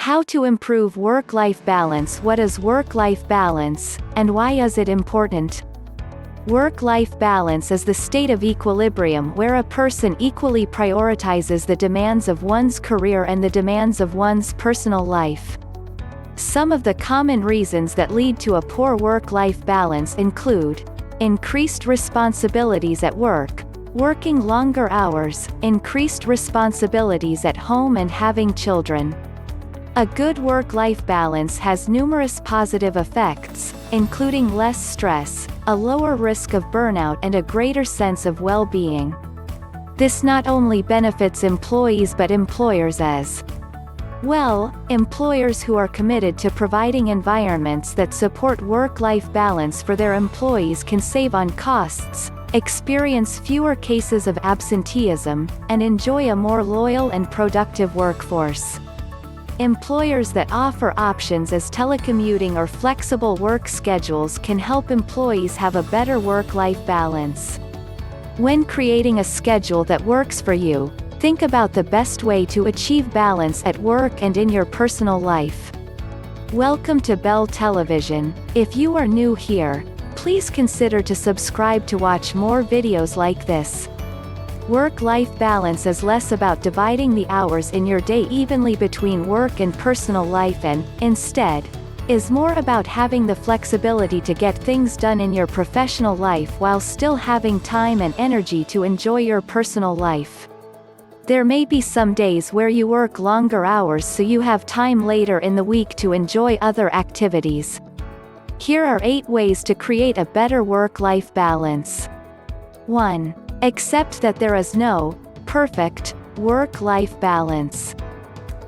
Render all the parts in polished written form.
How to improve work-life balance. What is work-life balance, and why is it important? Work-life balance is the state of equilibrium where a person equally prioritizes the demands of one's career and the demands of one's personal life. Some of the common reasons that lead to a poor work-life balance include increased responsibilities at work, working longer hours, increased responsibilities at home, and having children. A good work-life balance has numerous positive effects, including less stress, a lower risk of burnout, and a greater sense of well-being. This not only benefits employees but employers as well. Employers who are committed to providing environments that support work-life balance for their employees can save on costs, experience fewer cases of absenteeism, and enjoy a more loyal and productive workforce. Employers that offer options as telecommuting or flexible work schedules can help employees have a better work-life balance. When creating a schedule that works for you, think about the best way to achieve balance at work and in your personal life. Welcome to Bell Television. If you are new here, please consider to subscribe to watch more videos like this. Work-life balance is less about dividing the hours in your day evenly between work and personal life and, instead, is more about having the flexibility to get things done in your professional life while still having time and energy to enjoy your personal life. There may be some days where you work longer hours so you have time later in the week to enjoy other activities. Here are 8 ways to create a better work-life balance. 1. Accept that there is no perfect work-life balance.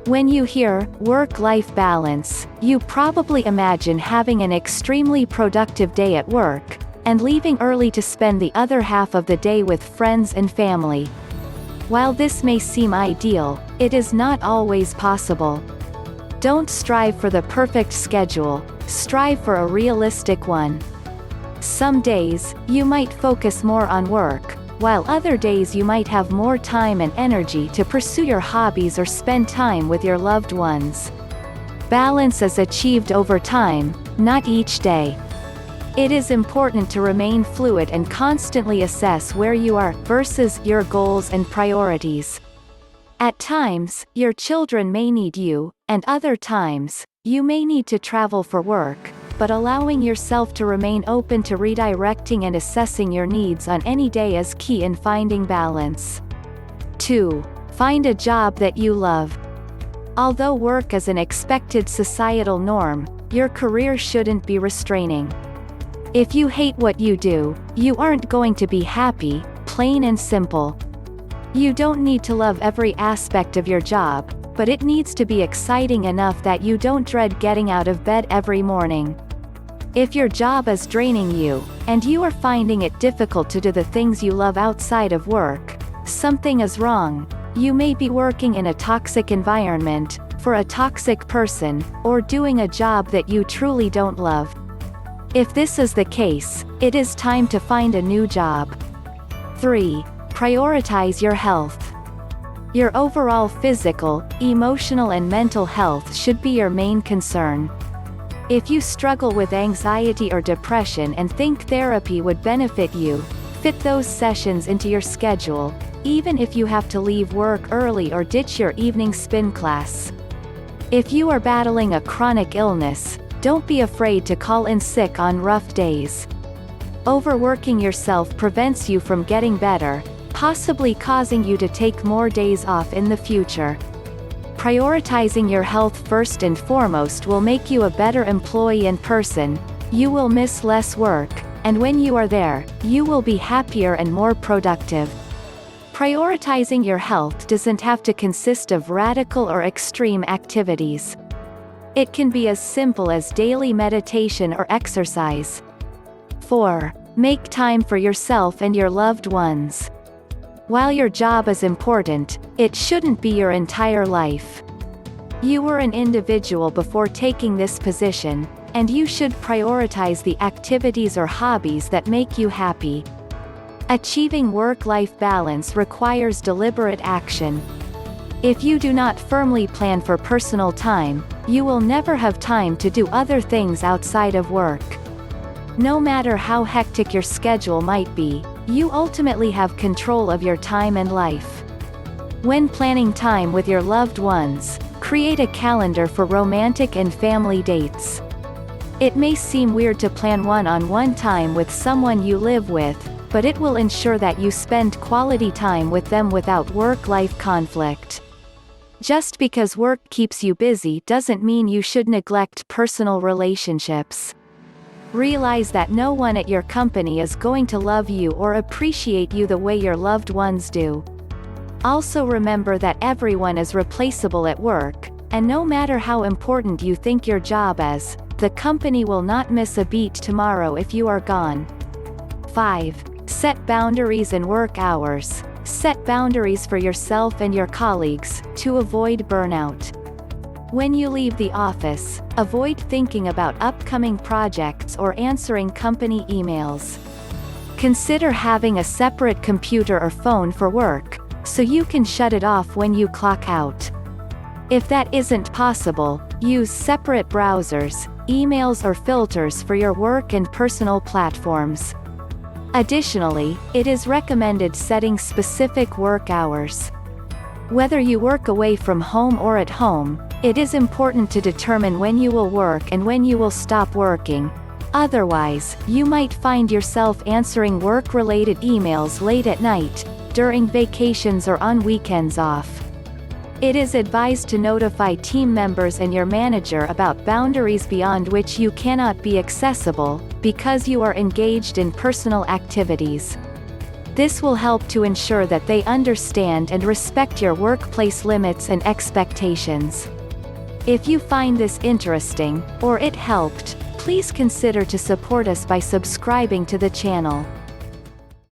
When you hear work-life balance, you probably imagine having an extremely productive day at work, and leaving early to spend the other half of the day with friends and family. While this may seem ideal, it is not always possible. Don't strive for the perfect schedule, strive for a realistic one. Some days, you might focus more on work, while other days you might have more time and energy to pursue your hobbies or spend time with your loved ones. Balance is achieved over time, not each day. It is important to remain fluid and constantly assess where you are versus your goals and priorities. At times, your children may need you, and other times, you may need to travel for work, but allowing yourself to remain open to redirecting and assessing your needs on any day is key in finding balance. 2. Find a job that you love. Although work is an expected societal norm, your career shouldn't be restraining. If you hate what you do, you aren't going to be happy, plain and simple. You don't need to love every aspect of your job, but it needs to be exciting enough that you don't dread getting out of bed every morning. If your job is draining you, and you are finding it difficult to do the things you love outside of work, something is wrong. You may be working in a toxic environment, for a toxic person, or doing a job that you truly don't love. If this is the case, it is time to find a new job. 3. Prioritize your health. Your overall physical, emotional, and mental health should be your main concern. If you struggle with anxiety or depression and think therapy would benefit you, fit those sessions into your schedule, even if you have to leave work early or ditch your evening spin class. If you are battling a chronic illness, don't be afraid to call in sick on rough days. Overworking yourself prevents you from getting better, possibly causing you to take more days off in the future. Prioritizing your health first and foremost will make you a better employee and person. You will miss less work, and when you are there, you will be happier and more productive. Prioritizing your health doesn't have to consist of radical or extreme activities. It can be as simple as daily meditation or exercise. 4. Make time for yourself and your loved ones. While your job is important, it shouldn't be your entire life. You were an individual before taking this position, and you should prioritize the activities or hobbies that make you happy. Achieving work-life balance requires deliberate action. If you do not firmly plan for personal time, you will never have time to do other things outside of work. No matter how hectic your schedule might be, you ultimately have control of your time and life. When planning time with your loved ones, create a calendar for romantic and family dates. It may seem weird to plan one-on-one time with someone you live with, but it will ensure that you spend quality time with them without work-life conflict. Just because work keeps you busy doesn't mean you should neglect personal relationships. Realize that no one at your company is going to love you or appreciate you the way your loved ones do. Also remember that everyone is replaceable at work, and no matter how important you think your job is, the company will not miss a beat tomorrow if you are gone. 5. Set boundaries in work hours. Set boundaries for yourself and your colleagues, to avoid burnout. When you leave the office, avoid thinking about upcoming projects or answering company emails. Consider having a separate computer or phone for work, so you can shut it off when you clock out. If that isn't possible, use separate browsers, emails or filters for your work and personal platforms. Additionally, it is recommended setting specific work hours. Whether you work away from home or at home, it is important to determine when you will work and when you will stop working. Otherwise, you might find yourself answering work-related emails late at night, during vacations or on weekends off. It is advised to notify team members and your manager about boundaries beyond which you cannot be accessible, because you are engaged in personal activities. This will help to ensure that they understand and respect your workplace limits and expectations. If you find this interesting, or it helped, please consider to support us by subscribing to the channel.